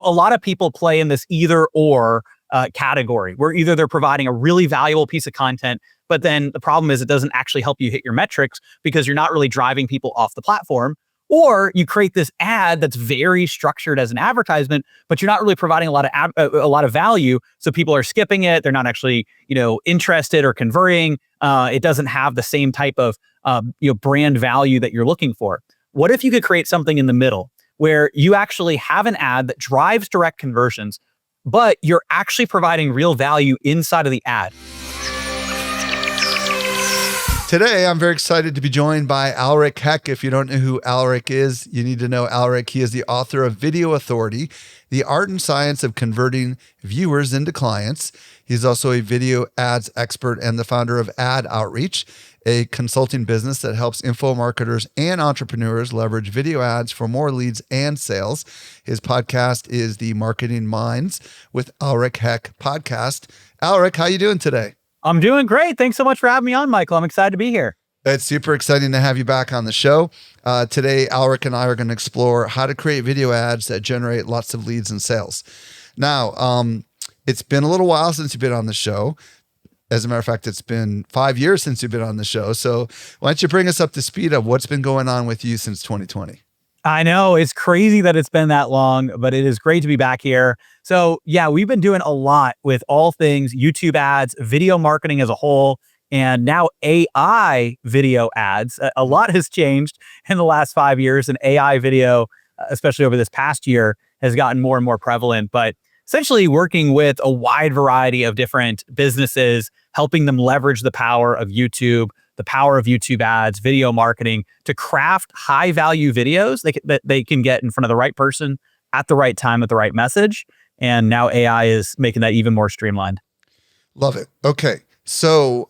a lot of people play in this either or category where either they're providing a really valuable piece of content, but then the problem is it doesn't actually help you hit your metrics because you're not really driving people off the platform. Or you create this ad that's very structured as an advertisement, but you're not really providing a lot of value. So people are skipping it. They're not actually, interested or converting. It doesn't have the same type of, brand value that you're looking for. What if you could create something in the middle where you actually have an ad that drives direct conversions, but you're actually providing real value inside of the ad? Today, I'm very excited to be joined by Aleric. Heck, if you don't know who Aleric is, you need to know Aleric. He is the author of Video Authority, The Art and Science of Converting Viewers into Clients. He's also a video ads expert and the founder of Ad Outreach, a consulting business that helps info marketers and entrepreneurs leverage video ads for more leads and sales. His podcast is the Marketing Minds with Aleric Heck podcast. Aleric, how you doing today? I'm doing great. Thanks so much for having me on, Michael. I'm excited to be here. It's super exciting to have you back on the show. Today, Aleric and I are going to explore how to create video ads that generate lots of leads and sales. Now, it's been a little while since you've been on the show. As a matter of fact, it's been 5 years since you've been on the show. So why don't you bring us up to speed of what's been going on with you since 2020? I know it's crazy that it's been that long, but it is great to be back here. So yeah, we've been doing a lot with all things YouTube ads, video marketing as a whole, and now AI video ads. A lot has changed in the last 5 years, and AI video, especially over this past year, has gotten more and more prevalent. But essentially working with a wide variety of different businesses, helping them leverage the power of YouTube, the power of YouTube ads, video marketing to craft high value videos that they can get in front of the right person at the right time with the right message. And now AI is making that even more streamlined. Love it. Okay. So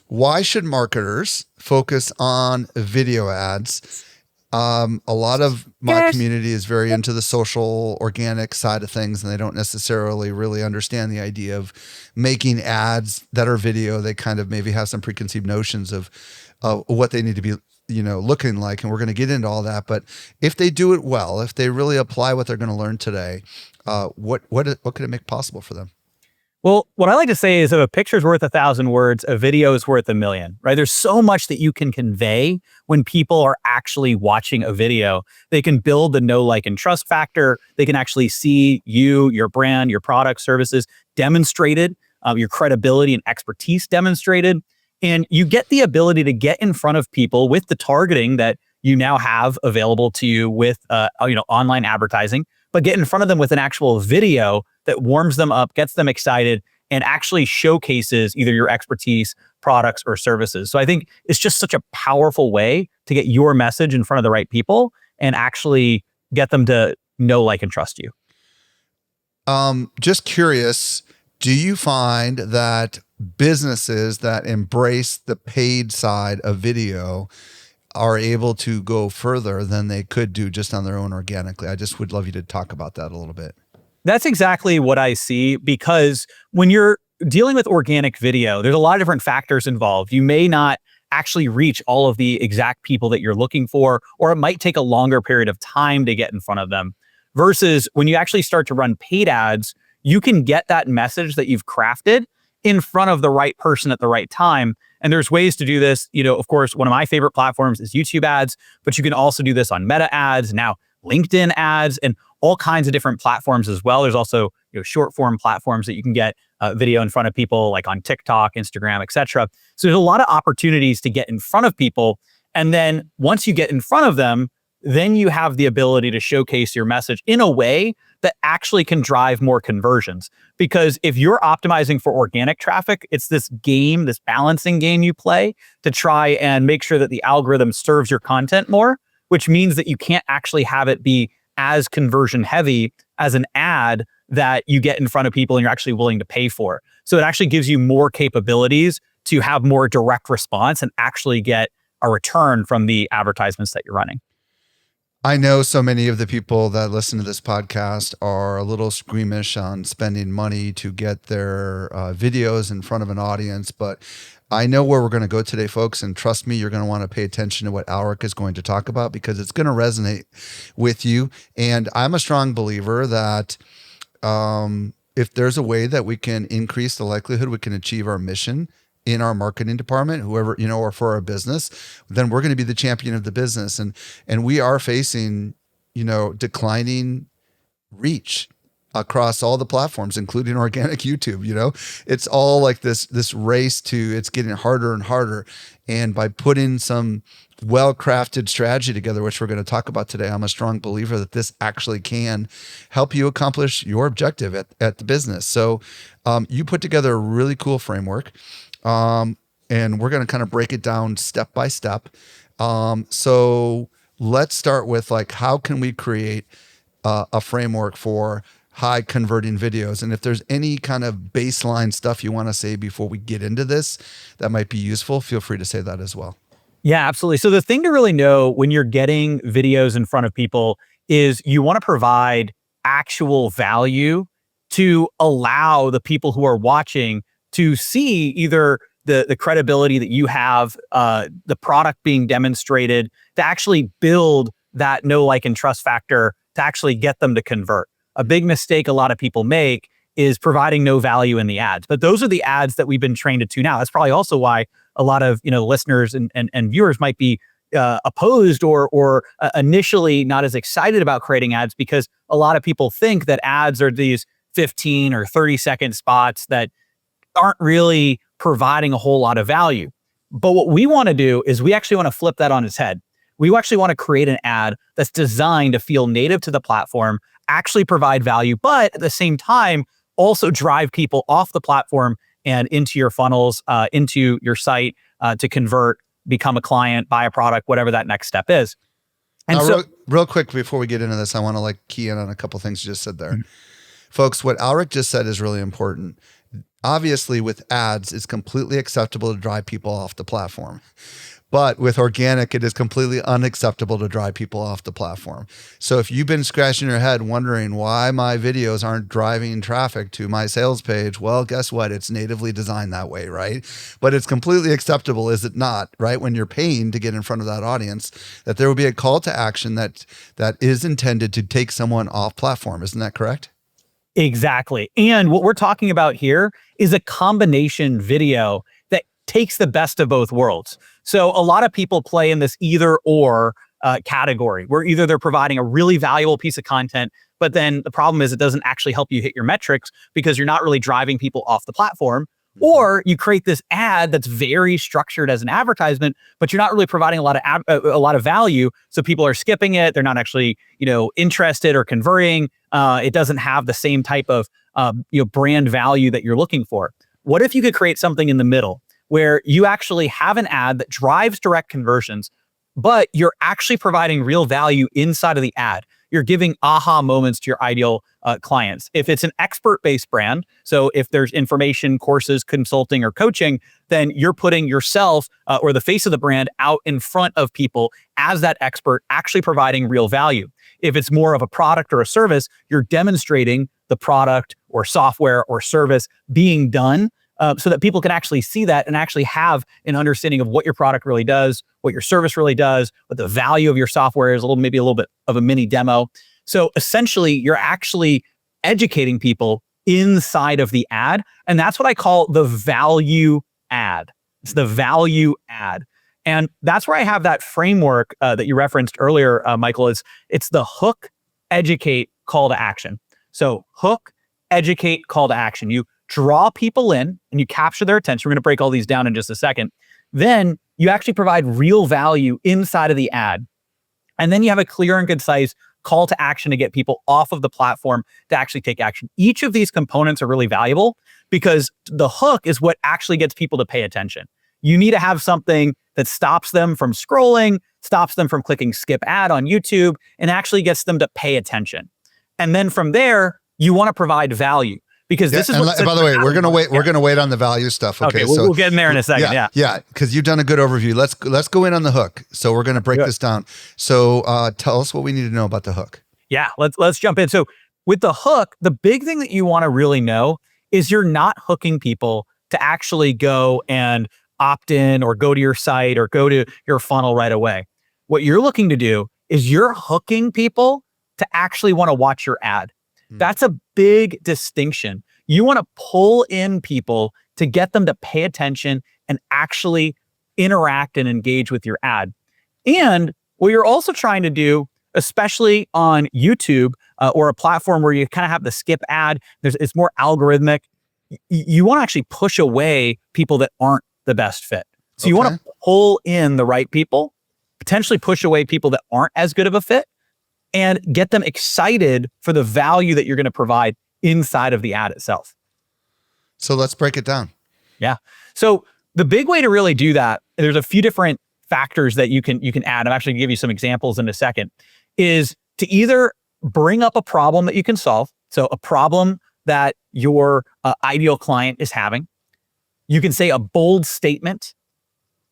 why should marketers focus on video ads? A lot of my community is very into the social organic side of things, and they don't necessarily really understand the idea of making ads that are video. They kind of maybe have some preconceived notions of what they need to be, looking like. And we're going to get into all that. But if they do it well, if they really apply what they're going to learn today, what could it make possible for them? Well, what I like to say is if a picture's worth 1,000 words, a video is worth 1,000,000, right? There's so much that you can convey when people are actually watching a video. They can build the know, like, and trust factor. They can actually see you, your brand, your product, services demonstrated, your credibility and expertise demonstrated. And you get the ability to get in front of people with the targeting that you now have available to you with online advertising, but get in front of them with an actual video that warms them up, gets them excited, and actually showcases either your expertise, products, or services. So I think it's just such a powerful way to get your message in front of the right people and actually get them to know, like, and trust you. Just curious, do you find that businesses that embrace the paid side of video are able to go further than they could do just on their own organically? I just would love you to talk about that a little bit. That's exactly what I see, because when you're dealing with organic video, there's a lot of different factors involved. You may not actually reach all of the exact people that you're looking for, or it might take a longer period of time to get in front of them. Versus when you actually start to run paid ads, you can get that message that you've crafted in front of the right person at the right time. And there's ways to do this. Of course, one of my favorite platforms is YouTube ads, but you can also do this on Meta ads, now LinkedIn ads, and all kinds of different platforms as well. There's also short form platforms that you can get video in front of people, like on TikTok, Instagram, etc. So there's a lot of opportunities to get in front of people. And then once you get in front of them, then you have the ability to showcase your message in a way that actually can drive more conversions. Because if you're optimizing for organic traffic, it's this game, this balancing game you play to try and make sure that the algorithm serves your content more, which means that you can't actually have it be as conversion heavy as an ad that you get in front of people and you're actually willing to pay for. So it actually gives you more capabilities to have more direct response and actually get a return from the advertisements that you're running. I know so many of the people that listen to this podcast are a little squeamish on spending money to get their videos in front of an audience, but I know where we're going to go today, folks. And trust me, you're going to want to pay attention to what Aleric is going to talk about because it's going to resonate with you. And I'm a strong believer that if there's a way that we can increase the likelihood we can achieve our mission in our marketing department, whoever, or for our business, then we're going to be the champion of the business. And we are facing, declining reach across all the platforms, including organic YouTube. It's all like this race to, it's getting harder and harder. And by putting some well-crafted strategy together, which we're going to talk about today, I'm a strong believer that this actually can help you accomplish your objective at the business. So you put together a really cool framework. And we're going to kind of break it down step by step. So let's start with how can we create a framework for high converting videos? And if there's any kind of baseline stuff you want to say before we get into this, that might be useful, feel free to say that as well. Yeah, absolutely. So the thing to really know when you're getting videos in front of people is you want to provide actual value to allow the people who are watching to see either the credibility that you have, the product being demonstrated, to actually build that know, like, and trust factor to actually get them to convert. A big mistake a lot of people make is providing no value in the ads. But those are the ads that we've been trained to tune out. That's probably also why a lot of listeners and viewers might be opposed or initially not as excited about creating ads, because a lot of people think that ads are these 15 or 30-second spots that aren't really providing a whole lot of value. But what we want to do is we actually want to flip that on its head. We actually want to create an ad that's designed to feel native to the platform, actually provide value, but at the same time, also drive people off the platform and into your funnels, into your site to convert, become a client, buy a product, whatever that next step is. And now, so, real quick before we get into this, I want to key in on a couple things you just said there. Folks, what Aleric just said is really important. Obviously, with ads, it's completely acceptable to drive people off the platform. But with organic, it is completely unacceptable to drive people off the platform. So if you've been scratching your head wondering why my videos aren't driving traffic to my sales page, well, guess what? It's natively designed that way, right? But it's completely acceptable, is it not, right? When you're paying to get in front of that audience, that there will be a call to action that is intended to take someone off platform. Isn't that correct? Exactly. And what we're talking about here is a combination video that takes the best of both worlds. So a lot of people play in this either or category, where either they're providing a really valuable piece of content, but then the problem is it doesn't actually help you hit your metrics because you're not really driving people off the platform. Or you create this ad that's very structured as an advertisement, but you're not really providing a lot of value. So people are skipping it. They're not actually, interested or converting. It doesn't have the same type of, brand value that you're looking for. What if you could create something in the middle where you actually have an ad that drives direct conversions, but you're actually providing real value inside of the ad? You're giving aha moments to your ideal clients. If it's an expert-based brand, so if there's information, courses, consulting, or coaching, then you're putting yourself or the face of the brand out in front of people as that expert, actually providing real value. If it's more of a product or a service, you're demonstrating the product or software or service being done so that people can actually see that and actually have an understanding of what your product really does, what your service really does, what the value of your software is, maybe a little bit of a mini demo. So essentially, you're actually educating people inside of the ad. And that's what I call the value ad. It's the value ad. And that's where I have that framework that you referenced earlier, Michael. It's the hook, educate, call to action. So hook, educate, call to action. You draw people in and you capture their attention. We're going to break all these down in just a second. Then you actually provide real value inside of the ad. And then you have a clear and concise call to action to get people off of the platform to actually take action. Each of these components are really valuable because the hook is what actually gets people to pay attention. You need to have something that stops them from scrolling, stops them from clicking skip ad on YouTube, and actually gets them to pay attention. And then from there, you want to provide value. because this is what. And by the way, we're gonna wait. We're gonna wait on the value stuff. Okay, we'll get in there in a second. Yeah, because you've done a good overview. Let's go in on the hook. So we're gonna break this down. So tell us what we need to know about the hook. Yeah, let's jump in. So with the hook, the big thing that you want to really know is you're not hooking people to actually go and opt in or go to your site or go to your funnel right away. What you're looking to do is you're hooking people to actually want to watch your ad. That's a big distinction. You want to pull in people to get them to pay attention and actually interact and engage with your ad. And what you're also trying to do, especially on YouTube or a platform where you kind of have the skip ad, it's more algorithmic. You want to actually push away people that aren't the best fit. So you want to pull in the right people, potentially push away people that aren't as good of a fit, and get them excited for the value that you're going to provide inside of the ad itself. So let's break it down. Yeah. So the big way to really do that, there's a few different factors that you can add. I'm actually going to give you some examples in a second, is to either bring up a problem that you can solve. So a problem that your ideal client is having. You can say a bold statement.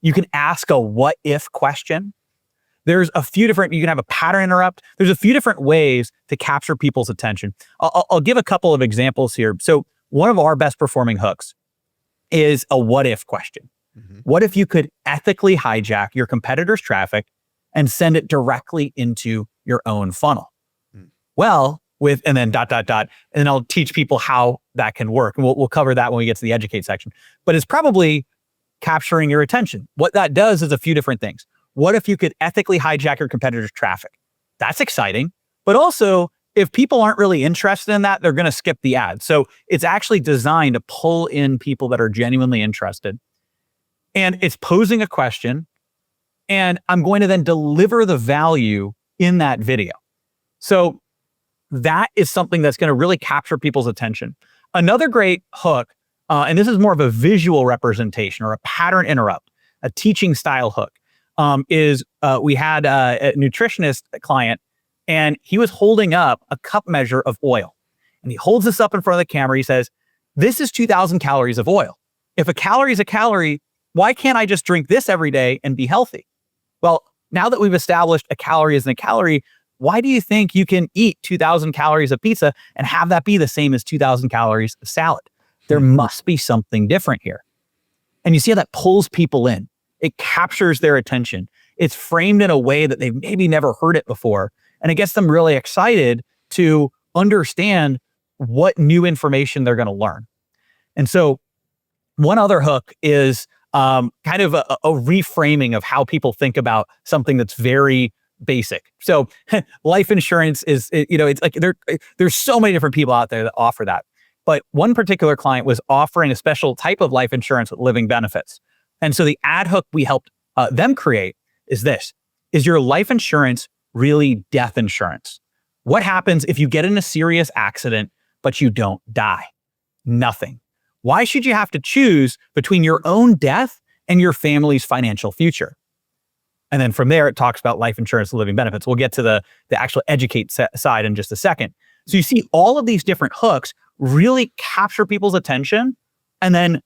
You can ask a what if question. There's a few different, you can have a pattern interrupt. There's a few different ways to capture people's attention. I'll give a couple of examples here. So one of our best performing hooks is a what if question. What if you could ethically hijack your competitor's traffic and send it directly into your own funnel? Well, and then ... and then I'll teach people how that can work. And we'll cover that when we get to the educate section. But it's probably capturing your attention. What that does is a few different things. What if you could ethically hijack your competitor's traffic? That's exciting. But also, if people aren't really interested in that, they're going to skip the ad. So it's actually designed to pull in people that are genuinely interested. And it's posing a question. And I'm going to then deliver the value in that video. So that is something that's going to really capture people's attention. Another great hook, and this is more of a visual representation or a pattern interrupt, a teaching style hook, is we had a nutritionist client, and he was holding up a cup measure of oil. And he holds this up in front of the camera. He says, this is 2,000 calories of oil. If a calorie is a calorie, why can't I just drink this every day and be healthy? Well, now that we've established a calorie isn't a calorie, why do you think you can eat 2,000 calories of pizza and have that be the same as 2,000 calories of salad? There must be something different here. And you see how that pulls people in. It captures their attention. It's framed in a way that they've maybe never heard it before. And it gets them really excited to understand what new information they're going to learn. And so one other hook is kind of a reframing of how people think about something that's very basic. So life insurance is, it's like there's so many different people out there that offer that. But one particular client was offering a special type of life insurance with living benefits. And so the ad hook we helped them create is this: is your life insurance really death insurance? What happens if you get in a serious accident, but you don't die? Nothing. Why should you have to choose between your own death and your family's financial future? And then from there, it talks about life insurance and living benefits. We'll get to the actual educate side in just a second. So you see all of these different hooks really capture people's attention and then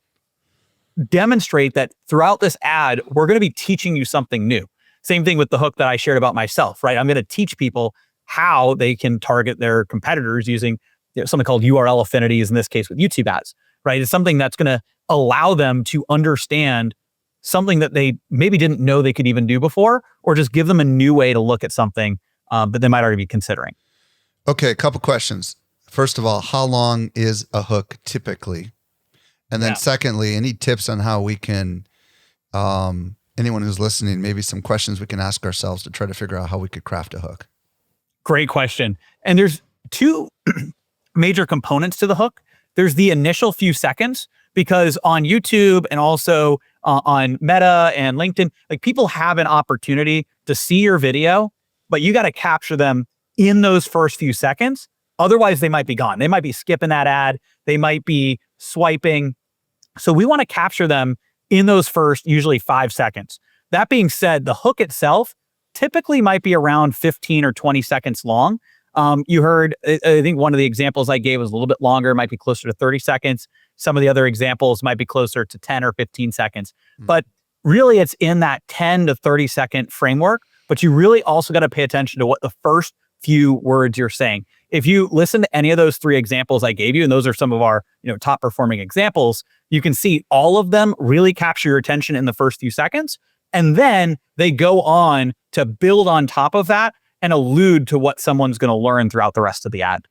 demonstrate that throughout this ad, we're going to be teaching you something new. Same thing with the hook that I shared about myself, right? I'm going to teach people how they can target their competitors using something called URL affinities, in this case with YouTube ads, right? It's something that's going to allow them to understand something that they maybe didn't know they could even do before, or just give them a new way to look at something that they might already be considering. Okay, a couple questions. First of all, how long is a hook typically? And then secondly, any tips on how we can, anyone who's listening, maybe some questions we can ask ourselves to try to figure out how we could craft a hook? Great question. And there's two major components to the hook. There's the initial few seconds, because on YouTube and also on Meta and LinkedIn, like people have an opportunity to see your video, but you got to capture them in those first few seconds. Otherwise, they might be gone. They might be skipping that ad. They might be swiping. So we want to capture them in those first, usually 5 seconds. That being said, the hook itself typically might be around 15 or 20 seconds long. You heard, I think one of the examples I gave was a little bit longer, might be closer to 30 seconds. Some of the other examples might be closer to 10 or 15 seconds. But really, it's in that 10 to 30-second framework. But you really also got to pay attention to what the first few words you're saying. If you listen to any of those 3 examples I gave you, and those are some of our top performing examples, you can see all of them really capture your attention in the first few seconds. And then they go on to build on top of that and allude to what someone's going to learn throughout the rest of the ad.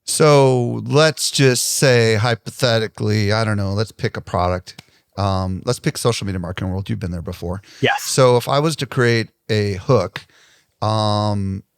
So let's just say hypothetically, I don't know, let's pick a product. Let's pick social media marketing world. You've been there before. Yes. So if I was to create a hook,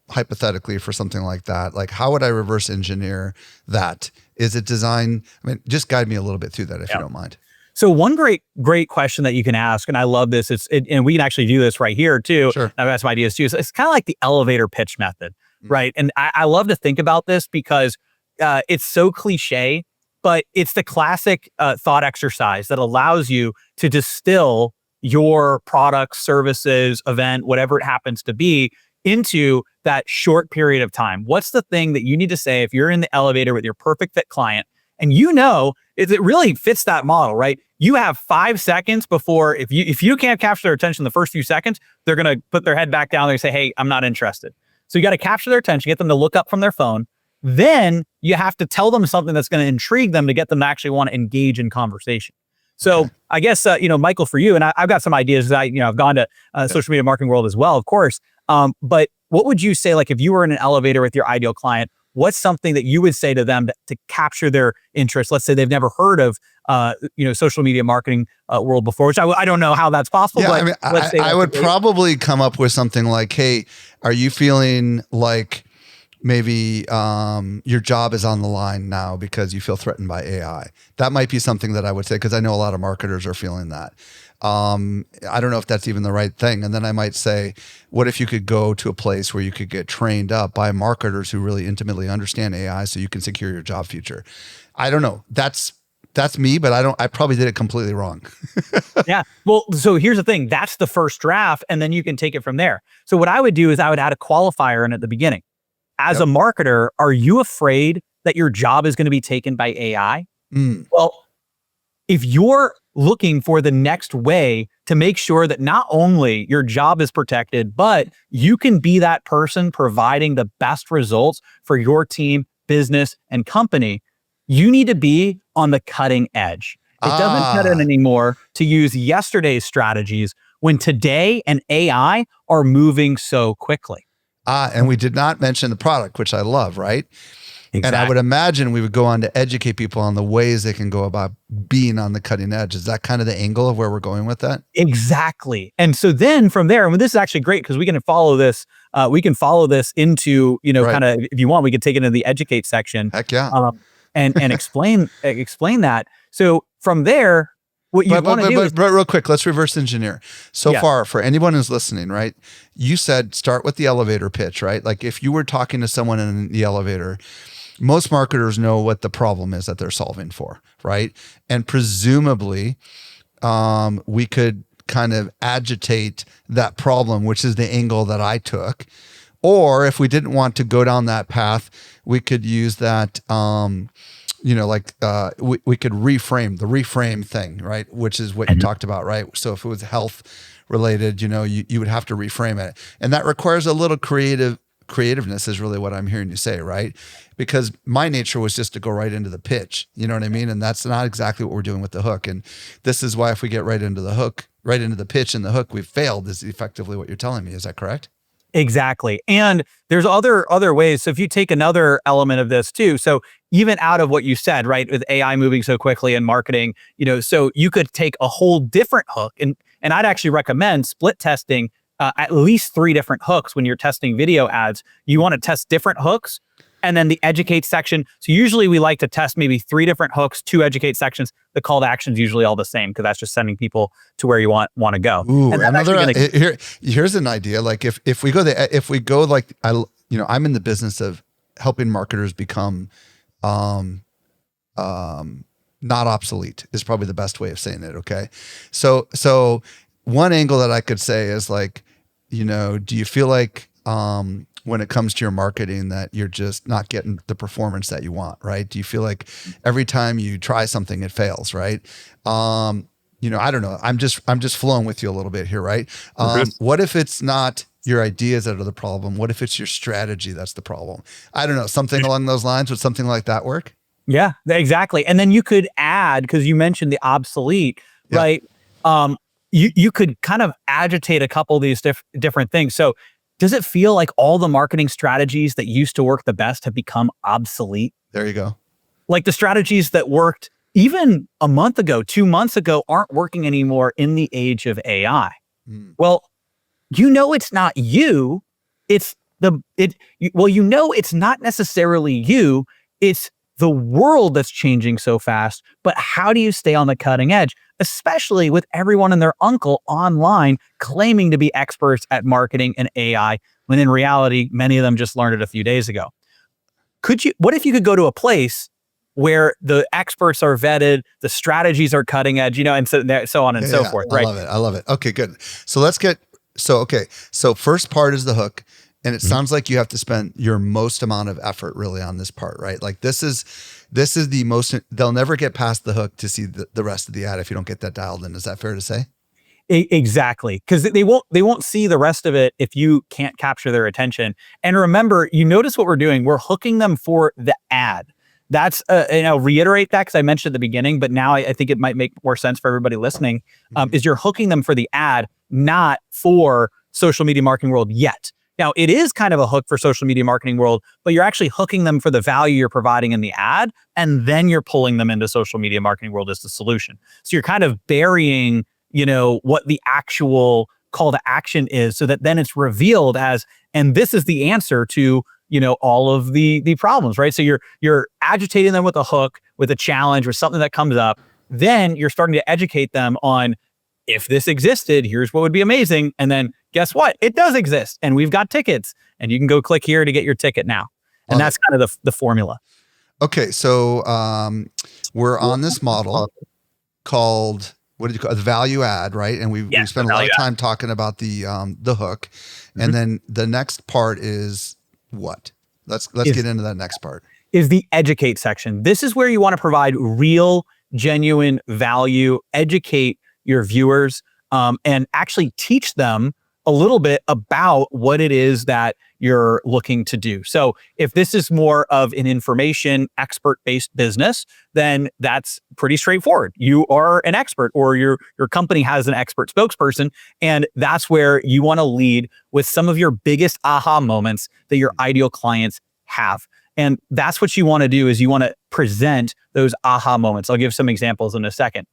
hypothetically for something like that, like how would I reverse engineer that? Is it designed? I mean, just guide me a little bit through that if you don't mind. So one great question that you can ask, and I love this, and we can actually do this right here too. Sure. I've got some ideas too. So it's kind of like the elevator pitch method, right? And I love to think about this because it's so cliche, but it's the classic thought exercise that allows you to distill your products, services, event, whatever it happens to be, into that short period of time. What's the thing that you need to say if you're in the elevator with your perfect fit client? And it really fits that model, right? You have 5 seconds before, if you can't capture their attention in the first few seconds, they're going to put their head back down there and say, hey, I'm not interested. So you got to capture their attention, get them to look up from their phone. Then you have to tell them something that's going to intrigue them to get them to actually want to engage in conversation. So I guess, Michael, for you, and I've got some ideas. I've gone to social media marketing world as well, of course. But what would you say, like if you were in an elevator with your ideal client, what's something that you would say to them to capture their interest? Let's say they've never heard of, social media marketing world before, which I don't know how that's possible. Yeah, but I mean, let's say I would probably come up with something like, hey, are you feeling like maybe your job is on the line now because you feel threatened by AI? That might be something that I would say, because I know a lot of marketers are feeling that. I don't know if that's even the right thing. And then I might say, what if you could go to a place where you could get trained up by marketers who really intimately understand AI so you can secure your job future? I don't know. That's me, but I probably did it completely wrong. Yeah. Well, so here's the thing. That's the first draft, and then you can take it from there. So what I would do is I would add a qualifier in at the beginning. As a marketer, are you afraid that your job is going to be taken by AI? Well, if you're looking for the next way to make sure that not only your job is protected, but you can be that person providing the best results for your team, business, and company, you need to be on the cutting edge. It doesn't cut it anymore to use yesterday's strategies when today and AI are moving so quickly. And we did not mention the product, which I love, right? Exactly. And I would imagine we would go on to educate people on the ways they can go about being on the cutting edge. Is that kind of the angle of where we're going with that? Exactly. And so then from there, I mean, this is actually great because we can follow this. We can follow this into, kind of, if you want, we could take it into the educate section. Heck yeah. And explain that. So from there, what you want to do is, but real quick, let's reverse engineer. So far, for anyone who's listening, right? You said start with the elevator pitch, right? Like if you were talking to someone in the elevator, most marketers know what the problem is that they're solving for, right? And presumably, we could kind of agitate that problem, which is the angle that I took. Or if we didn't want to go down that path, we could use that, we could reframe the reframe thing, right? Which is what you talked about, right? So if it was health related, you would have to reframe it. And that requires a little creativeness is really what I'm hearing you say, right? Because my nature was just to go right into the pitch, you know what I mean? And that's not exactly what we're doing with the hook. And this is why if we get right into the hook, right into the pitch and the hook, we've failed is effectively what you're telling me. Is that correct? Exactly. And there's other ways. So if you take another element of this too, so even out of what you said, right, with AI moving so quickly and marketing, so you could take a whole different hook, and I'd actually recommend split testing at least 3 different hooks when you're testing video ads. You want to test different hooks, and then the educate section. So usually we like to test maybe 3 different hooks, 2 educate sections. The call to action is usually all the same because that's just sending people to where you want to go. Ooh, here's an idea. Like if we go like I'm in the business of helping marketers become not obsolete is probably the best way of saying it. Okay. So one angle that I could say is like, do you feel like when it comes to your marketing that you're just not getting the performance that you want, right? Do you feel like every time you try something, it fails, right? I don't know. I'm just flowing with you a little bit here, right? What if it's not your ideas that are the problem? What if it's your strategy that's the problem? I don't know. Something along those lines. Would something like that work? Yeah, exactly. And then you could add, because you mentioned the obsolete, right? You could kind of agitate a couple of these different things. So does it feel like all the marketing strategies that used to work the best have become obsolete? There you go. Like the strategies that worked even a month ago, 2 months ago, aren't working anymore in the age of AI. Well, it's not you. It's it's not necessarily you. It's the world that's changing so fast. But how do you stay on the cutting edge, especially with everyone and their uncle online claiming to be experts at marketing and AI, when in reality, many of them just learned it a few days ago? What if you could go to a place where the experts are vetted, the strategies are cutting edge, and so on and so forth, right? I love it. Okay, good. So So first part is the hook. And it sounds like you have to spend your most amount of effort really on this part, right? Like this is the most, they'll never get past the hook to see the rest of the ad if you don't get that dialed in. Is that fair to say? Exactly. Because they won't see the rest of it if you can't capture their attention. And remember, you notice what we're doing. We're hooking them for the ad. That's, and I'll reiterate that because I mentioned at the beginning, but now I think it might make more sense for everybody listening, is you're hooking them for the ad, not for social media marketing world yet. Now, it is kind of a hook for social media marketing world, but you're actually hooking them for the value you're providing in the ad, and then you're pulling them into social media marketing world as the solution. So you're kind of burying, what the actual call to action is, so that then it's revealed as, and this is the answer to, all of the problems, right? So you're agitating them with a hook, with a challenge, or something that comes up. Then you're starting to educate them on, if this existed, here's what would be amazing. And then guess what? It does exist. And we've got tickets. And you can go click here to get your ticket now. And that's kind of the formula. Okay. So we're on this model called, what did you call it? The value add, right? And we spent a lot of time talking about the hook. And then the next part is what? Let's get into that next part. Is the educate section. This is where you want to provide real, genuine value, educate your viewers, and actually teach them a little bit about what it is that you're looking to do. So if this is more of an information expert-based business, then that's pretty straightforward. You are an expert, or your company has an expert spokesperson, and that's where you want to lead with some of your biggest aha moments that your ideal clients have. And that's what you want to do, is you want to present those aha moments. I'll give some examples in a second.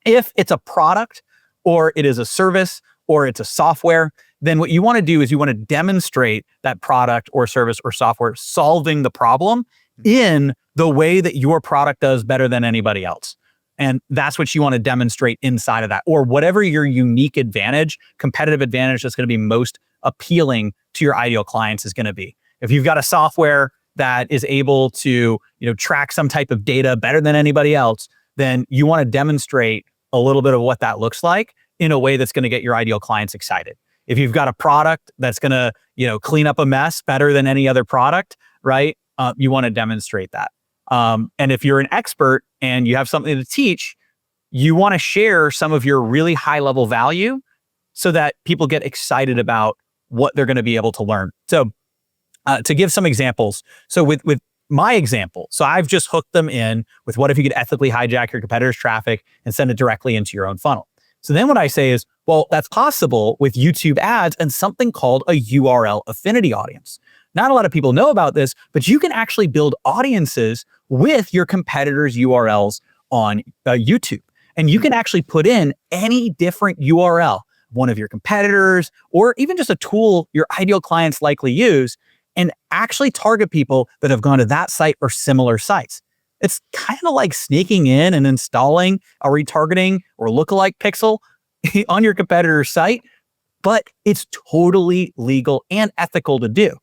If it's a product, or it is a service, or it's a software, then what you want to do is you want to demonstrate that product or service or software solving the problem in the way that your product does better than anybody else. And that's what you want to demonstrate inside of that, or whatever your unique advantage, competitive advantage that's going to be most appealing to your ideal clients is going to be. If you've got a software that is able to, track some type of data better than anybody else, then you want to demonstrate a little bit of what that looks like in a way that's going to get your ideal clients excited. If you've got a product that's going to, clean up a mess better than any other product, right? You want to demonstrate that. And if you're an expert and you have something to teach, you want to share some of your really high level value so that people get excited about what they're going to be able to learn. So to give some examples, so with my example, so I've just hooked them in with, what if you could ethically hijack your competitor's traffic and send it directly into your own funnel? So then what I say is, well, that's possible with YouTube ads and something called a URL affinity audience. Not a lot of people know about this, but you can actually build audiences with your competitors' URLs on YouTube. And you can actually put in any different URL, one of your competitors, or even just a tool your ideal clients likely use, and actually target people that have gone to that site or similar sites. It's kind of like sneaking in and installing a retargeting or lookalike pixel on your competitor's site, but it's totally legal and ethical to do.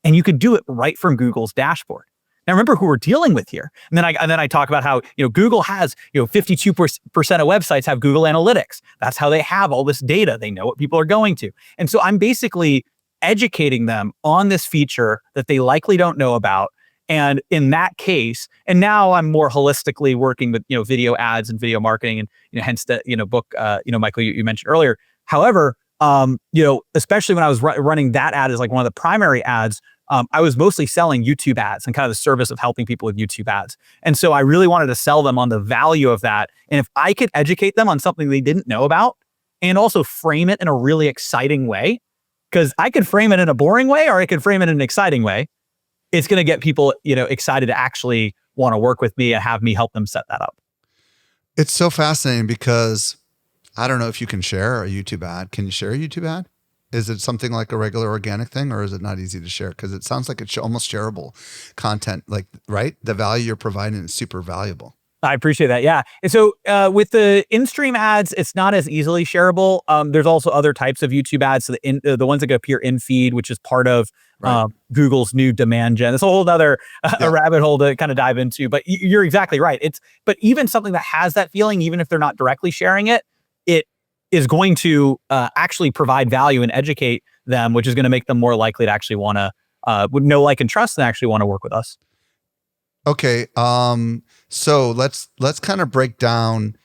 And you could do it right from Google's dashboard. Now, remember who we're dealing with here. And then I talk about how, Google has, 52% of websites have Google Analytics. That's how they have all this data. They know what people are going to. And so I'm basically educating them on this feature that they likely don't know about. And in that case, and now I'm more holistically working with, video ads and video marketing, and, hence the, book, Michael, you mentioned earlier. However, especially when I was running that ad as like one of the primary ads, I was mostly selling YouTube ads and kind of the service of helping people with YouTube ads. And so I really wanted to sell them on the value of that. And if I could educate them on something they didn't know about and also frame it in a really exciting way, because I could frame it in a boring way or I could frame it in an exciting way, it's going to get people, excited to actually want to work with me and have me help them set that up. It's so fascinating because I don't know if you can share a YouTube ad. Can you share a YouTube ad? Is it something like a regular organic thing, or is it not easy to share? Because it sounds like it's almost shareable content, like, right? The value you're providing is super valuable. I appreciate that. Yeah. And so with the in-stream ads, it's not as easily shareable. There's also other types of YouTube ads. So the ones that appear in feed, which is part of Google's new demand gen. It's a whole other a rabbit hole to kind of dive into. But you're exactly right. But even something that has that feeling, even if they're not directly sharing it, it is going to actually provide value and educate them, which is going to make them more likely to actually want to know, like, and trust, and actually want to work with us. Okay. So let's kind of break down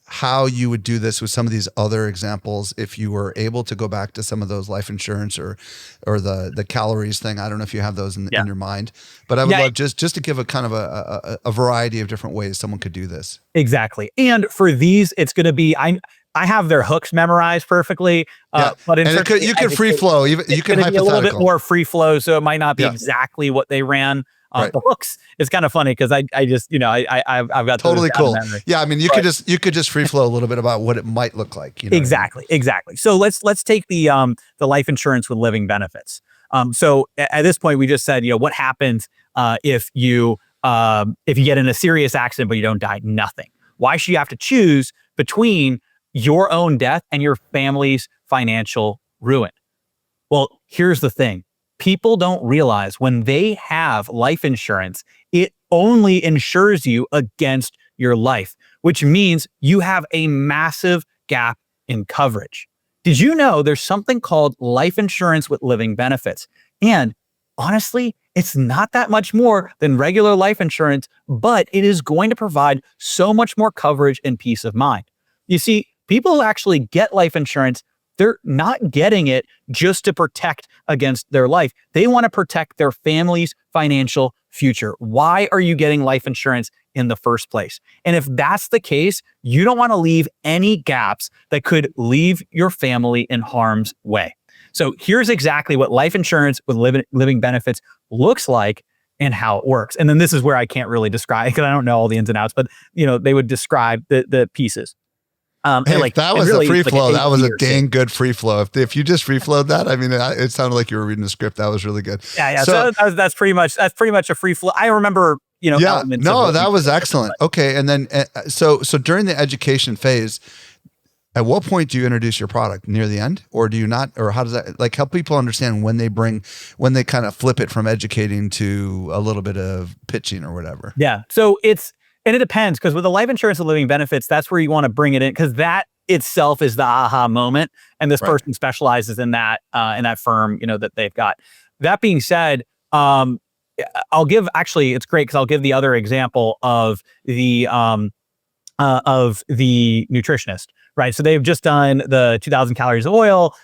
how you would do this with some of these other examples. If you were able to go back to some of those life insurance or the calories thing, I don't know if you have those in your mind, but I would love just to give a kind of a variety of different ways someone could do this. Exactly. And for these, it's going to be, I have their hooks memorized perfectly, but you can free flow. You can hypothetical. Be a little bit more free flow, so it might not be exactly what they ran. The hooks is kind of funny because I just, I've got totally cool. Yeah, I mean, you could just free flow a little bit about what it might look like. Exactly. So let's take the life insurance with living benefits. So at this point, we just said, what happens if you get in a serious accident but you don't die? Nothing. Why should you have to choose between your own death and your family's financial ruin? Well, here's the thing. People don't realize when they have life insurance, it only insures you against your life, which means you have a massive gap in coverage. Did you know there's something called life insurance with living benefits? And honestly, it's not that much more than regular life insurance, but it is going to provide so much more coverage and peace of mind. You see, people who actually get life insurance, they're not getting it just to protect against their life. They want to protect their family's financial future. Why are you getting life insurance in the first place? And if that's the case, you don't want to leave any gaps that could leave your family in harm's way. So here's exactly what life insurance with living benefits looks like and how it works. And then this is where I can't really describe, because I don't know all the ins and outs, but they would describe the pieces. Hey, that was really a free flow. That was a dang good free flow. If you just free flowed that, I mean, it sounded like you were reading the script. That was really good. Yeah. So that's pretty much a free flow. I remember, that was excellent. Okay. And then, so during the education phase, at what point do you introduce your product? Near the end, or do you not? Or how does that help people understand when they kind of flip it from educating to a little bit of pitching or whatever? Yeah. So and it depends, because with the life insurance and living benefits, that's where you want to bring it in, because that itself is the aha moment. And this person specializes in that firm, that they've got. That being said, it's great because I'll give the other example of the nutritionist, right? So they've just done the 2,000 calories of oil,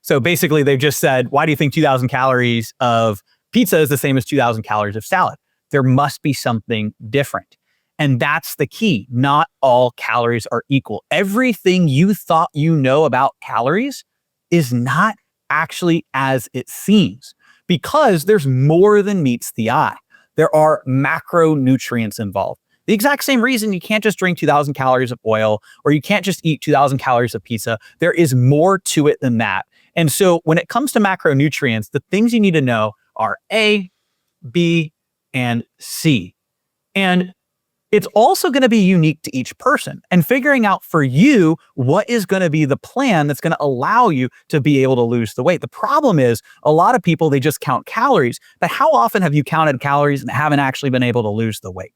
so basically they've just said, why do you think 2,000 calories of pizza is the same as 2,000 calories of salad? There must be something different. And that's the key. Not all calories are equal. Everything you thought you know about calories is not actually as it seems, because there's more than meets the eye. There are macronutrients involved. The exact same reason you can't just drink 2,000 calories of oil, or you can't just eat 2,000 calories of pizza. There is more to it than that. And so when it comes to macronutrients, the things you need to know are A, B, and C. And it's also going to be unique to each person, and figuring out for you what is going to be the plan that's going to allow you to be able to lose the weight. The problem is a lot of people, they just count calories, but how often have you counted calories and haven't actually been able to lose the weight?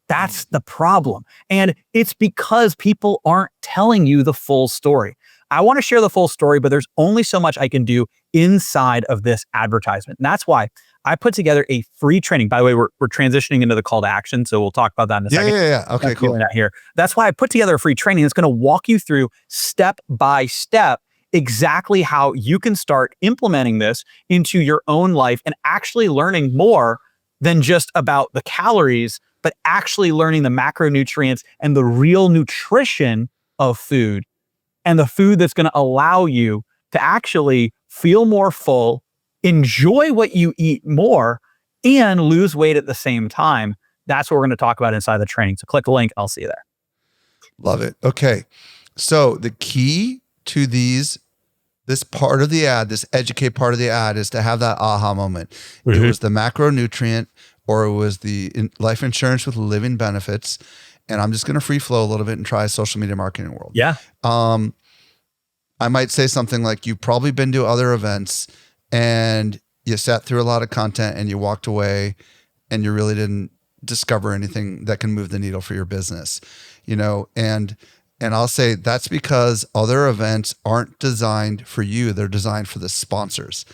That's the problem. And it's because people aren't telling you the full story. I want to share the full story, but there's only so much I can do inside of this advertisement. And that's why I put together a free training. By the way, we're transitioning into the call to action, so we'll talk about that in a second. Yeah. Okay, cool. Not here. That's why I put together a free training that's going to walk you through step by step exactly how you can start implementing this into your own life and actually learning more than just about the calories, but actually learning the macronutrients and the real nutrition of food, and the food that's going to allow you to actually feel more full, enjoy what you eat more, and lose weight at the same time. That's what we're going to talk about inside the training. So click the link. I'll see you there. Love it. Okay. So the key to this part of the ad, this educate part of the ad, is to have that aha moment. It was the macronutrient, or it was the life insurance with living benefits. And I'm just going to free flow a little bit and try social media marketing world. Yeah. I might say something like, you've probably been to other events and you sat through a lot of content and you walked away and you really didn't discover anything that can move the needle for your business, and I'll say that's because other events aren't designed for you. They're designed for the sponsors.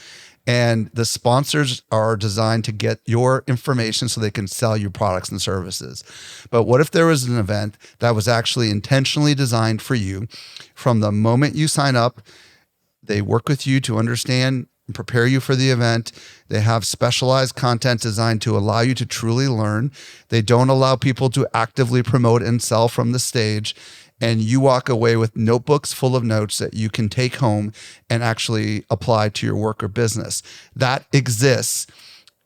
And the sponsors are designed to get your information so they can sell you products and services. But what if there was an event that was actually intentionally designed for you? From the moment you sign up, they work with you to understand and prepare you for the event. They have specialized content designed to allow you to truly learn. They don't allow people to actively promote and sell from the stage. And you walk away with notebooks full of notes that you can take home and actually apply to your work or business. That exists,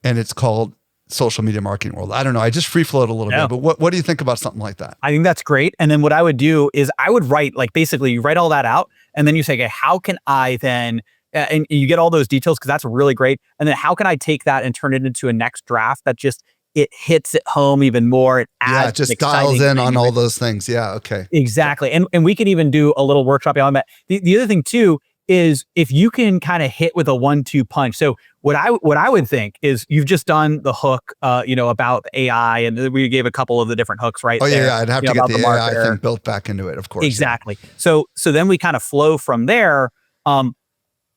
and it's called social media marketing world. I don't know. I just free flowed a little bit, but what do you think about something like that? I think that's great. And then what I would do is I would write, like, basically you write all that out, and then you say, okay, how can I then, and you get all those details, because that's really great. And then how can I take that and turn it into a next draft that just, it hits it home even more. It adds, yeah, it just dials in on all those things. Yeah. Okay. Exactly. And we could even do a little workshop on that. The other thing too is if you can kind of hit with a 1-2 punch. So what I would think is, you've just done the hook, about AI, and we gave a couple of the different hooks right there. Oh yeah, I'd have to get the AI thing built back into it, of course. Exactly. Yeah. So then we kind of flow from there.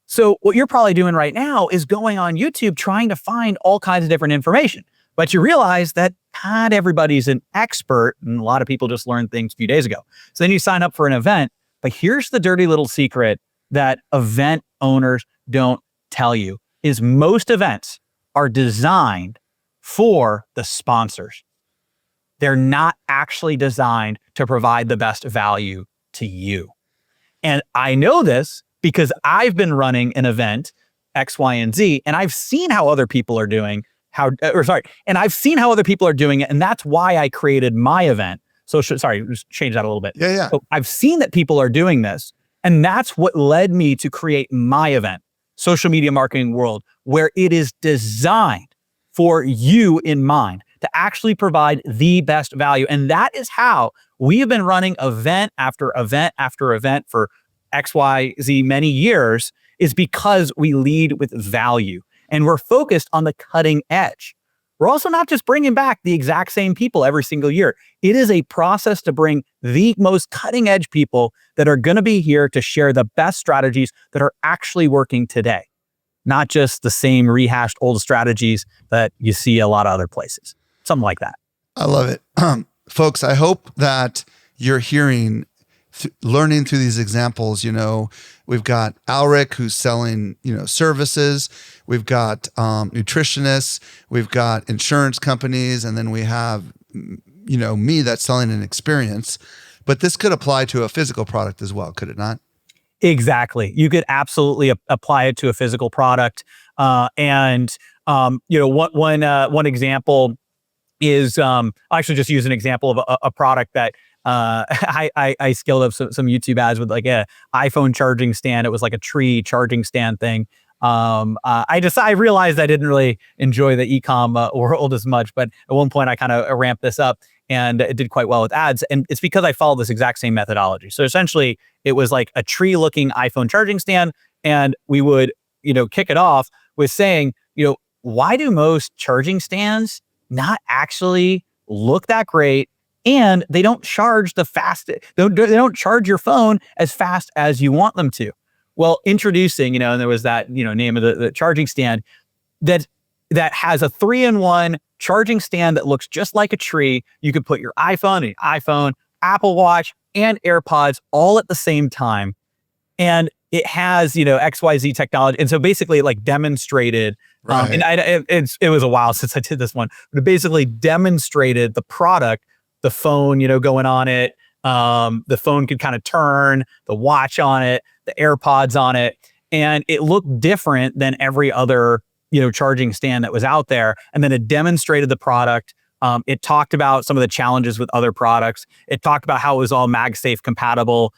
So what you're probably doing right now is going on YouTube, trying to find all kinds of different information. But you realize that not everybody's an expert, and a lot of people just learned things a few days ago. So then you sign up for an event, but here's the dirty little secret that event owners don't tell you, is most events are designed for the sponsors. They're not actually designed to provide the best value to you. And I know this because I've been running an event, X, Y, and Z, and I've seen how other people are doing and I've seen how other people are doing it, and that's why I created my event. So just change that a little bit. Yeah. So I've seen that people are doing this, and that's what led me to create my event, Social Media Marketing World, where it is designed for you in mind to actually provide the best value. And that is how we have been running event after event after event for XYZ many years, is because we lead with value. And we're focused on the cutting edge. We're also not just bringing back the exact same people every single year. It is a process to bring the most cutting edge people that are going to be here to share the best strategies that are actually working today, not just the same rehashed old strategies that you see a lot of other places. Something like that. I love it. Folks, I hope that you're hearing, learning through these examples. We've got Aleric, who's selling, services. We've got nutritionists. We've got insurance companies. And then we have, me, that's selling an experience. But this could apply to a physical product as well, could it not? Exactly. You could absolutely apply it to a physical product. One example is, I'll actually just use an example of a product that I scaled up some YouTube ads with, like, a iPhone charging stand. It was like a tree charging stand thing. I realized I didn't really enjoy the e-com world as much, but at one point I kind of ramped this up, and it did quite well with ads. And it's because I followed this exact same methodology. So essentially it was like a tree looking iPhone charging stand. And we would, kick it off with saying, why do most charging stands not actually look that great and they don't charge they don't charge your phone as fast as you want them to. Well, introducing, and there was that, name of the charging stand that has a 3-in-1 charging stand that looks just like a tree. You could put your iPhone, Apple Watch, and AirPods all at the same time. And it has, XYZ technology. And so basically it demonstrated, Right. it was a while since I did this one, but it basically demonstrated the product, the phone, going on it. The phone could kind of turn, the watch on it, the AirPods on it. And it looked different than every other, charging stand that was out there. And then it demonstrated the product. It talked about some of the challenges with other products. It talked about how it was all MagSafe compatible.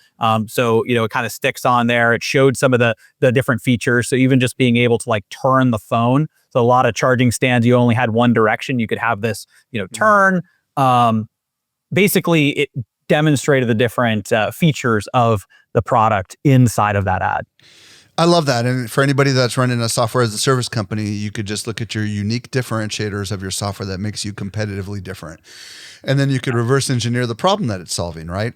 So, it kind of sticks on there. It showed some of the different features. So even just being able to turn the phone. So a lot of charging stands, you only had one direction. You could have this, turn. Basically, it demonstrated the different features of the product inside of that ad. I love that. And for anybody that's running a software as a service company, you could just look at your unique differentiators of your software that makes you competitively different. And then you could reverse engineer the problem that it's solving, right?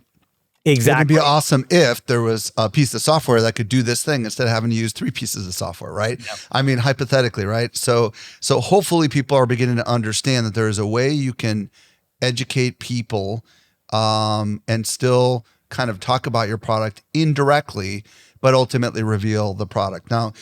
Exactly. It'd be awesome if there was a piece of software that could do this thing instead of having to use 3 pieces of software, right? Yep. I mean, hypothetically, right? So hopefully people are beginning to understand that there is a way you can educate people and still kind of talk about your product indirectly, but ultimately reveal the product. Now,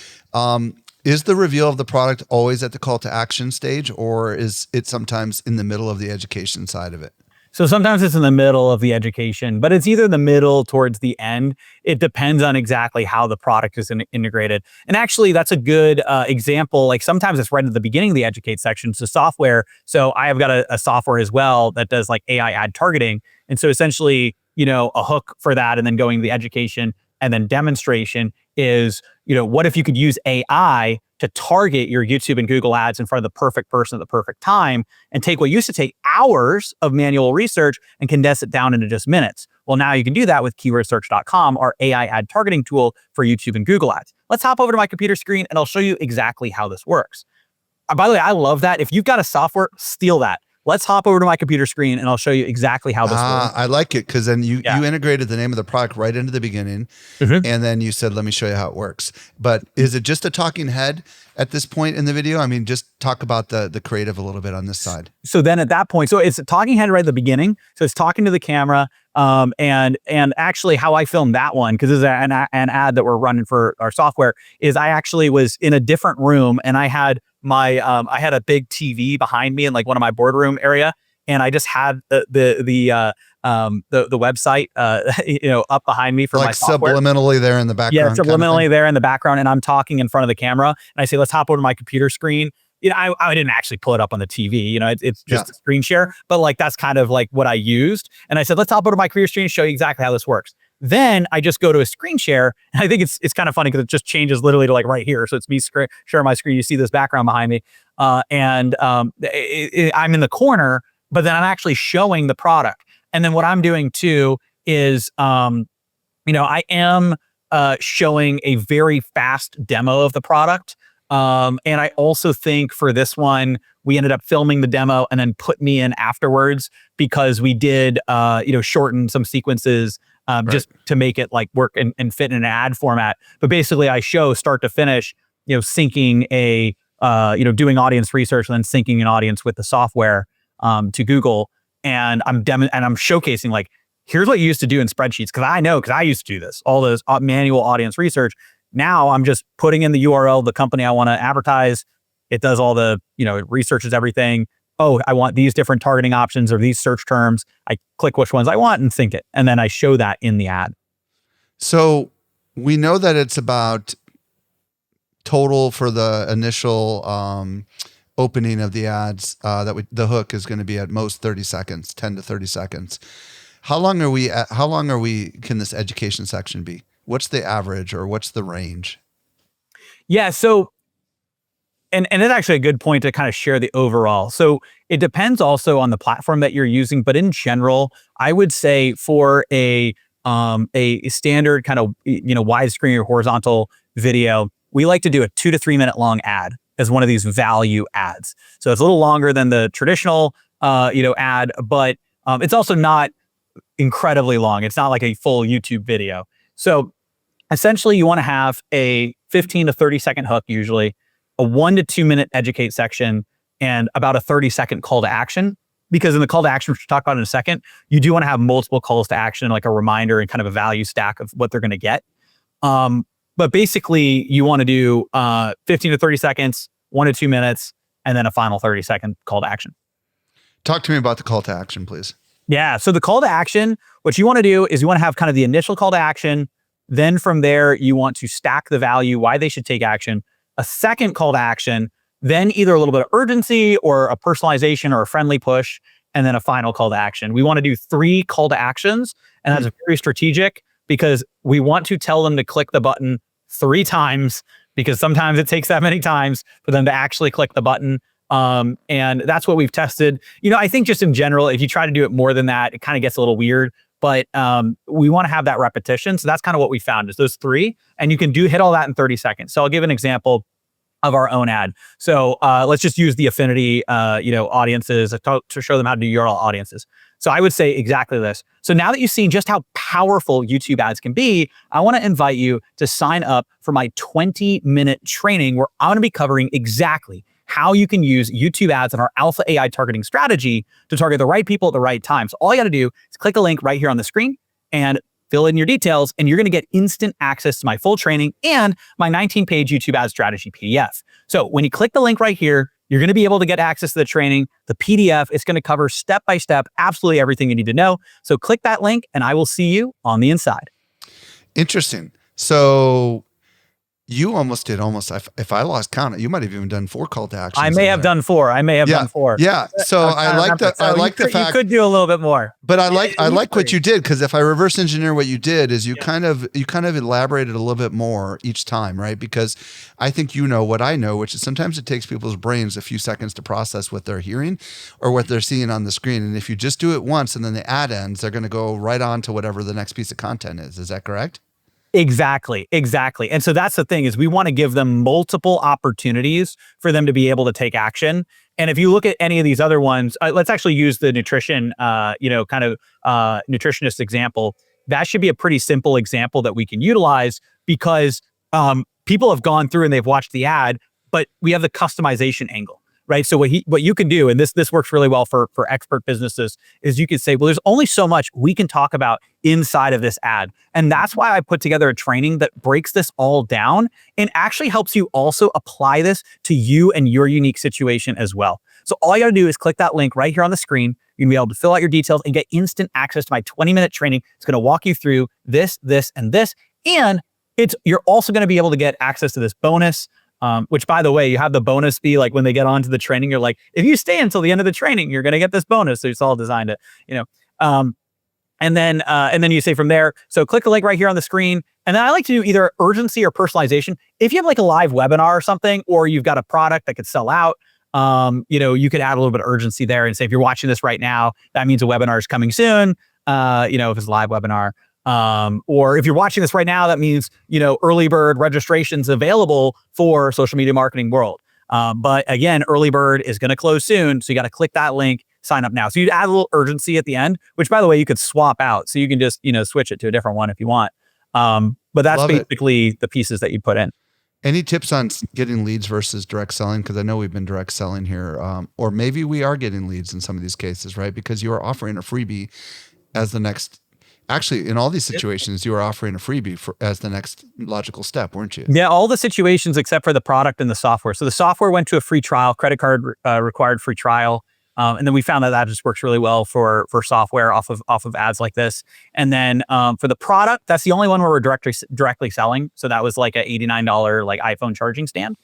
is the reveal of the product always at the call to action stage, or is it sometimes in the middle of the education side of it? So sometimes it's in the middle of the education, but it's either the middle towards the end. It depends on exactly how the product is integrated. And actually, that's a good example. Sometimes it's right at the beginning of the educate section. So software. So I have got a software as well that does AI ad targeting. And so essentially, a hook for that, and then going to the education and then demonstration is, what if you could use AI to target your YouTube and Google ads in front of the perfect person at the perfect time, and take what used to take hours of manual research and condense it down into just minutes. Well, now you can do that with keywordsearch.com, our AI ad targeting tool for YouTube and Google ads. Let's hop over to my computer screen and I'll show you exactly how this works. By the way, I love that. If you've got a software, steal that. Let's hop over to my computer screen and I'll show you exactly how this works. I like it because then you integrated the name of the product right into the beginning, and then you said, let me show you how it works. But is it just a talking head at this point in the video? I mean, just talk about the creative a little bit on this side. So then at that point, so it's a talking head right at the beginning. So it's talking to the camera. And actually how I filmed that one, because it's an ad that we're running for our software, is I actually was in a different room, and I had I had a big TV behind me in one of my boardroom area, and I just had the website up behind me for my software. Subliminally there in the background. Yeah, subliminally there in the background, and I'm talking in front of the camera, and I say, let's hop over to my computer screen. I didn't actually pull it up on the TV, it's just a screen share, but that's kind of what I used. And I said, let's hop over to my computer screen and show you exactly how this works. Then I just go to a screen share, and I think it's kind of funny because it just changes literally to right here. So it's me sharing my screen. You see this background behind me, and I'm in the corner, but then I'm actually showing the product. And then what I'm doing too is, I am showing a very fast demo of the product. And I also think for this one, we ended up filming the demo and then put me in afterwards, because we did, shorten some sequences just to make it work and fit in an ad format. But basically I show start to finish, syncing doing audience research and then syncing an audience with the software to Google. And I'm showcasing here's what you used to do in spreadsheets. Because I used to do this, all those manual audience research. Now I'm just putting in the URL of the company I want to advertise. It does all the, researches everything. Oh, I want these different targeting options or these search terms. I click which ones I want and sync it. And then I show that in the ad. So we know that it's about total for the initial opening of the ads, the hook is going to be at most 30 seconds, 10 to 30 seconds. How long can this education section be? What's the average, or what's the range? Yeah. So, and it's actually a good point to kind of share the overall. So it depends also on the platform that you're using, but in general, I would say for a standard kind of, widescreen or horizontal video, we like to do a 2 to 3 minute long ad as one of these value ads. So it's a little longer than the traditional, ad, but It's also not incredibly long. It's not like a full YouTube video. So essentially you want to have a 15 to 30 second hook, usually a 1 to 2 minute educate section, and about a 30-second call to action. Because in the call to action, which we'll talk about in a second, you do want to have multiple calls to action, like a reminder and kind of a value stack of what they're going to get. But basically you want to do 15 to 30 seconds, 1 to 2 minutes, and then a final 30-second call to action. Talk to me about the call to action, please. Yeah. So the call to action, what you want to do is you want to have kind of the initial call to action. Then from there, you want to stack the value, why they should take action, a second call to action, then either a little bit of urgency or a personalization or a friendly push, and then a final call to action. We want to do 3 call to actions, and that's very strategic because we want to tell them to click the button 3 times, because sometimes it takes that many times for them to actually click the button. And that's what we've tested. I think just in general, if you try to do it more than that, it kind of gets a little weird, but we want to have that repetition. So that's kind of what we found is those 3, and you can hit all that in 30 seconds. So I'll give an example of our own ad. So let's just use the affinity, audiences to show them how to do URL audiences. So I would say exactly this. So now that you've seen just how powerful YouTube ads can be, I want to invite you to sign up for my 20-minute training where I'm going to be covering exactly how you can use YouTube ads and our alpha AI targeting strategy to target the right people at the right time. So all you got to do is click a link right here on the screen and fill in your details, and you're going to get instant access to my full training and my 19-page YouTube ad strategy PDF. So when you click the link right here, you're going to be able to get access to the training, the PDF. It's going to cover step-by-step, absolutely everything you need to know. So click that link and I will see you on the inside. Interesting. So you if I lost count, you might have even done 4 call to actions. I may have done 4. done 4. Yeah. So I like the fact you could do a little bit more. But I like what you did, because if I reverse engineer what you did is you kind of elaborated a little bit more each time, right? Because I think what I know, which is sometimes it takes people's brains a few seconds to process what they're hearing or what they're seeing on the screen. And if you just do it once and then the ad ends, they're going to go right on to whatever the next piece of content is. Is that correct? Exactly. And so that's the thing is we want to give them multiple opportunities for them to be able to take action. And if you look at any of these other ones, let's actually use the nutrition, nutritionist example. That should be a pretty simple example that we can utilize because people have gone through and they've watched the ad, but we have the customization angle. Right. So what you can do, and this works really well for expert businesses, is you can say, well, there's only so much we can talk about inside of this ad. And that's why I put together a training that breaks this all down and actually helps you also apply this to you and your unique situation as well. So all you got to do is click that link right here on the screen. You're gonna be able to fill out your details and get instant access to my 20-minute training. It's going to walk you through this, and this. And you're also going to be able to get access to this bonus. Which, by the way, you have the bonus be like when they get onto the training, you're like, if you stay until the end of the training, you're going to get this bonus. So it's all designed to, and then you say from there, so click the link right here on the screen. And then I like to do either urgency or personalization. If you have like a live webinar or something, or you've got a product that could sell out, you could add a little bit of urgency there and say, if you're watching this right now, that means a webinar is coming soon. If it's a live webinar. Or if you're watching this right now, that means, early bird registration's available for Social Media Marketing World. But again, early bird is going to close soon. So you got to click that link, sign up now. So you'd add a little urgency at the end, which by the way, you could swap out. So you can just, switch it to a different one if you want. But that's basically the pieces that you put in. Any tips on getting leads versus direct selling? Because I know we've been direct selling here, or maybe we are getting leads in some of these cases, right? Because you are offering a freebie as the next. Actually, in all these situations, you were offering a freebie as the next logical step, weren't you? Yeah, all the situations except for the product and the software. So the software went to a free trial, credit card required free trial. And then we found that just works really well for software off of ads like this. And then for the product, that's the only one where we're directly selling. So that was like a $89 like iPhone charging stand.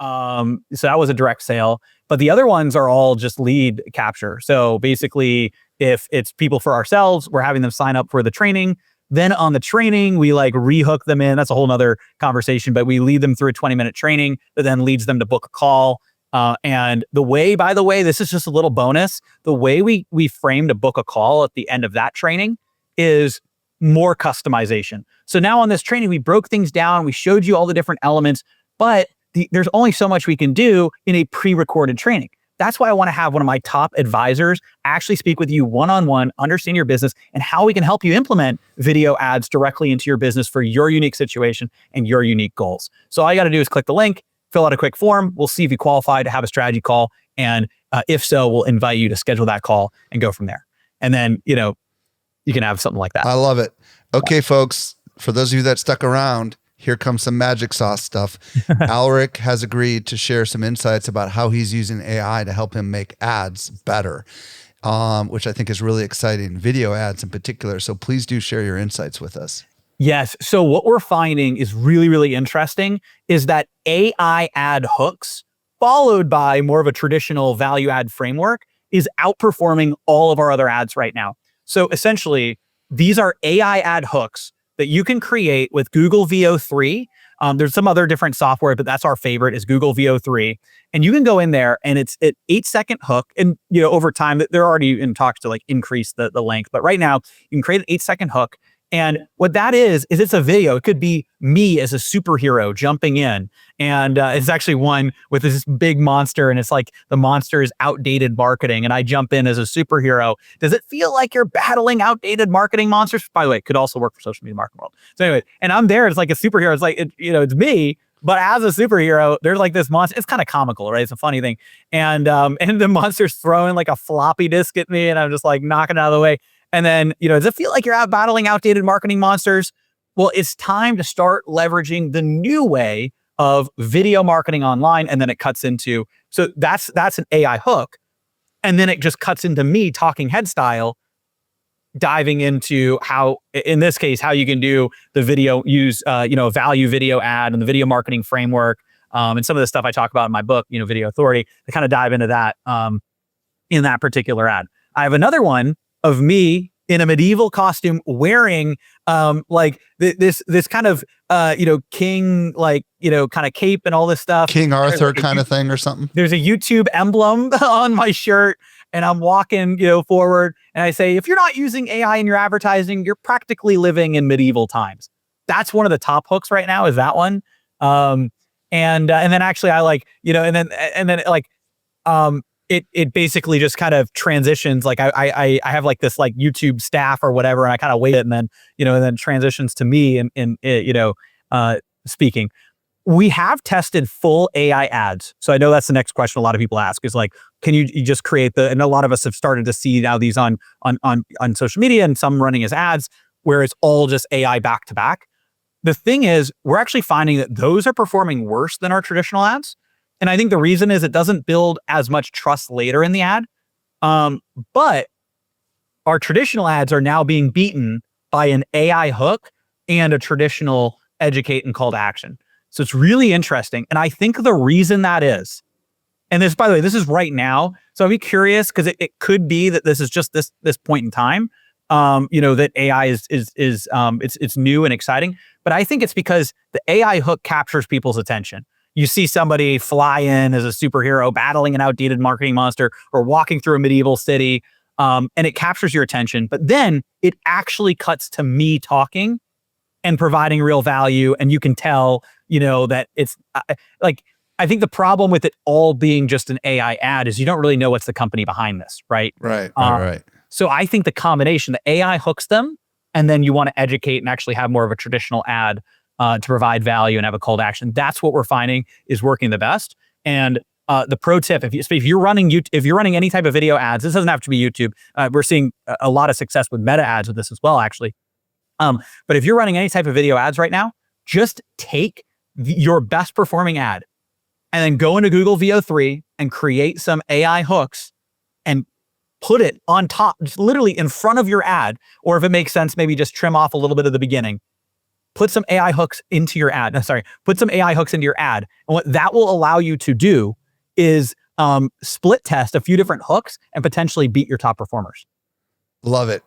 So that was a direct sale. But the other ones are all just lead capture. So basically, if it's people for ourselves, we're having them sign up for the training. Then on the training, we like rehook them in. That's a whole nother conversation, but we lead them through a 20-minute training that then leads them to book a call. And by the way, this is just a little bonus. The way we framed a book a call at the end of that training is more customization. So now on this training, we broke things down. We showed you all the different elements, but there's only so much we can do in a pre-recorded training. That's why I want to have one of my top advisors actually speak with you one-on-one, understand your business, and how we can help you implement video ads directly into your business for your unique situation and your unique goals. So all you got to do is click the link, fill out a quick form. We'll see if you qualify to have a strategy call. And if so, we'll invite you to schedule that call and go from there. And then, you can have something like that. I love it. Okay, folks, for those of you that stuck around, here comes some magic sauce stuff. Aleric has agreed to share some insights about how he's using AI to help him make ads better, which I think is really exciting, video ads in particular. So please do share your insights with us. Yes. So what we're finding is really, really interesting is that AI ad hooks followed by more of a traditional value add framework is outperforming all of our other ads right now. So essentially, these are AI ad hooks that you can create with Google Veo 3. There's some other different software, but that's our favorite is Google Veo 3. And you can go in there and it's an 8-second hook. And over time, they're already in talks to increase the length. But right now, you can create an 8-second hook. And what that is it's a video. It could be me as a superhero jumping in. And it's actually one with this big monster. And it's like the monster is outdated marketing. And I jump in as a superhero. Does it feel like you're battling outdated marketing monsters? By the way, it could also work for social media marketing world. So anyway, and I'm there. It's like a superhero. It's like, it's me. But as a superhero, there's like this monster. It's kind of comical, right? It's a funny thing. And the monster's throwing like a floppy disk at me. And I'm just like knocking it out of the way. And then, does it feel like you're out battling outdated marketing monsters? Well, it's time to start leveraging the new way of video marketing online. And then it cuts into, so that's an AI hook. And then it just cuts into me talking head style, diving into how, in this case, how you can do the video, use, a value video ad and the video marketing framework. And some of the stuff I talk about in my book, Video Authority, to kind of dive into that in that particular ad. I have another one of me in a medieval costume wearing this kind of king kind of cape and all this stuff. King Arthur kind of thing or something. There's a YouTube emblem on my shirt and I'm walking forward and I say, if you're not using AI in your advertising, you're practically living in medieval times. That's one of the top hooks right now is that one. And then actually I it basically just kind of transitions. Like I have like this like YouTube staff or whatever, and I kind of wait it, and then and then transitions to me in speaking. We have tested full AI ads, so I know that's the next question a lot of people ask is like, can you just create and a lot of us have started to see now these on social media and some running as ads where it's all just AI back to back. The thing is, we're actually finding that those are performing worse than our traditional ads. And I think the reason is it doesn't build as much trust later in the ad. But our traditional ads are now being beaten by an AI hook and a traditional educate and call to action. So it's really interesting. And I think the reason that is, and this, by the way, this is right now. So I'd be curious because it could be that this is just this point in time, that AI is it's new and exciting. But I think it's because the AI hook captures people's attention. You see somebody fly in as a superhero battling an outdated marketing monster or walking through a medieval city, and it captures your attention. But then it actually cuts to me talking and providing real value. And you can tell, that it's I think the problem with it all being just an AI ad is you don't really know what's the company behind this, right? Right. So I think the combination, the AI hooks them, and then you want to educate and actually have more of a traditional ad to provide value and have a call to action. That's what we're finding is working the best. And the pro tip, if you're running any type of video ads, this doesn't have to be YouTube. We're seeing a lot of success with meta ads with this as well, actually. But if you're running any type of video ads right now, just take your best performing ad and then go into Google Veo 3 and create some AI hooks and put it on top, just literally in front of your ad. Or if it makes sense, maybe just trim off a little bit of the beginning. Put some AI hooks into your ad. Put some AI hooks into your ad. And what that will allow you to do is split test a few different hooks and potentially beat your top performers. Love it.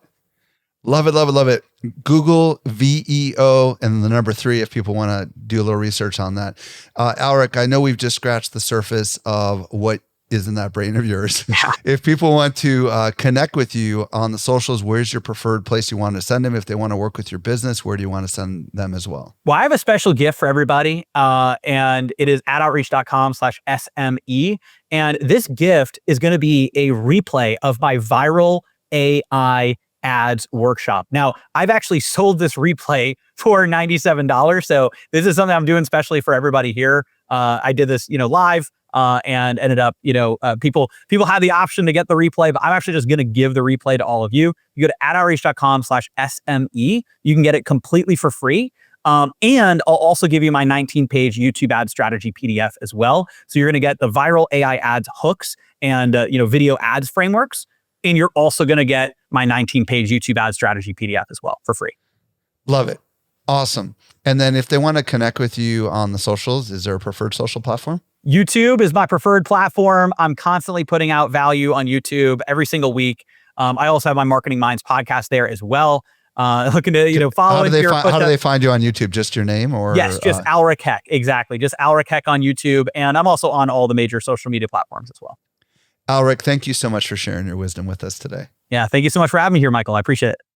Love it, love it, love it. Google VEO and the number 3 if people want to do a little research on that. Aleric, I know we've just scratched the surface of what is in that brain of yours. Yeah. If people want to connect with you on the socials, where's your preferred place you want to send them? If they want to work with your business, where do you want to send them as well? Well, I have a special gift for everybody, and it is adoutreach.com/SME. And this gift is going to be a replay of my viral AI ads workshop. Now, I've actually sold this replay for $97. So this is something I'm doing specially for everybody here. I did this, live. And ended up, people had the option to get the replay, but I'm actually just going to give the replay to all of you. You go to adoutreach.com/SME. You can get it completely for free. And I'll also give you my 19-page YouTube ad strategy PDF as well. So you're going to get the viral AI ads hooks and, video ads frameworks. And you're also going to get my 19-page YouTube ad strategy PDF as well for free. Love it. Awesome. And then if they want to connect with you on the socials, is there a preferred social platform? YouTube is my preferred platform. I'm constantly putting out value on YouTube every single week. I also have my Marketing Minds podcast there as well. Looking to, follow. How do they find you on YouTube? Just your name, or yes, just Aleric Heck. Exactly, just Aleric Heck on YouTube, and I'm also on all the major social media platforms as well. Aleric, thank you so much for sharing your wisdom with us today. Yeah, thank you so much for having me here, Michael. I appreciate it.